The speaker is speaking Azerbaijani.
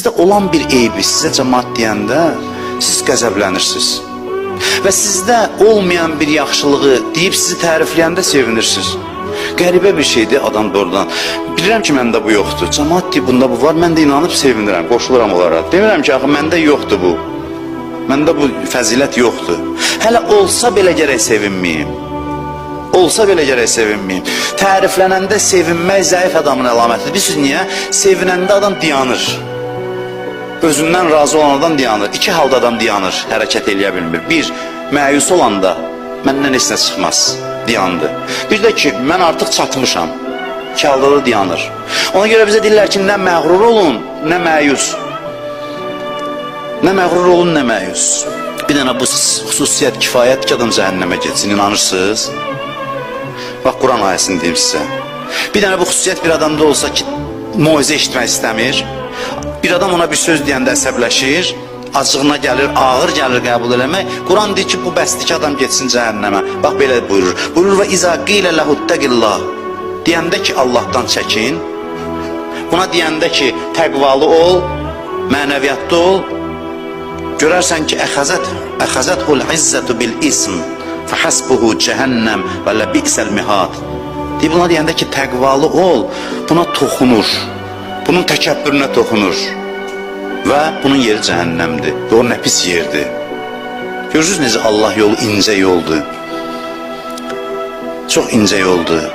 sizdə olan bir eybi sizə cəmaət deyəndə siz qəzəblənirsiniz. Və sizdə olmayan bir yaxşılığı deyib sizi tərifləyəndə sevinirsiniz. Qəribə bir şeydir adam doğrudan. Bilirəm ki, məndə bu yoxdur. Cəmaət deyib, bunda bu var. Mən də inanıb sevinirəm, qoşuluram onlara. Demirəm ki, axı, məndə yoxdur bu. Məndə bu fəzilət yoxdur. Hələ olsa belə gərək sevinməyim. Olsa belə gərək sevinməyim. Təriflənəndə sevinmək zəif adamın əlamətidir. Bilirsiniz niyə? Sevinəndə adam dayanır. Özündən razı olan adam dayanır. İki halda adam dayanır, hərəkət eləyə bilmir. Bir, məyus olanda məndən heç nə çıxmaz, dayandı. Bir də ki, mən artıq çatmışam. İki halda da dayanır. Ona görə bizə deyirlər ki, nə məğrur olun, nə məyus. Nə məğrur olun, nə məyus. Bir dənə bu xüsusiyyət kifayət ki, adam cəhənnəmə getsin, inanırsınız? Bax, Quran ayəsini deyim sizə. Bir dənə bu xüsusiyyət bir adamda olsa ki, moizə eşitmək istəmir, bir adam ona bir söz deyəndə əsəbləşir, acığına gəlir, ağır gəlir qəbul eləmək. Quran deyir ki, bu bəsdir ki, adam getsin cəhənnəmə. Bax, belə buyurur. Buyurur və izə qilə ləhuttəqillah. Deyəndə ki, Allahdan çəkin. Buna deyəndə ki, təqvalı ol, mənəviyyatda ol. Görərsən ki, əxəzəthul izzətu bil ism. Fəhəsbuhu cəhənnəm və ləbiqsəl mihad. Deyir, buna deyəndə ki, təqvalı ol, buna toxunur. Bunun təkəbbürünə toxunur və bunun yeri cəhənnəmdir və o nə pis yerdir. Görürsünüz necə Allah yolu incə yoldur, çox incə yoldur.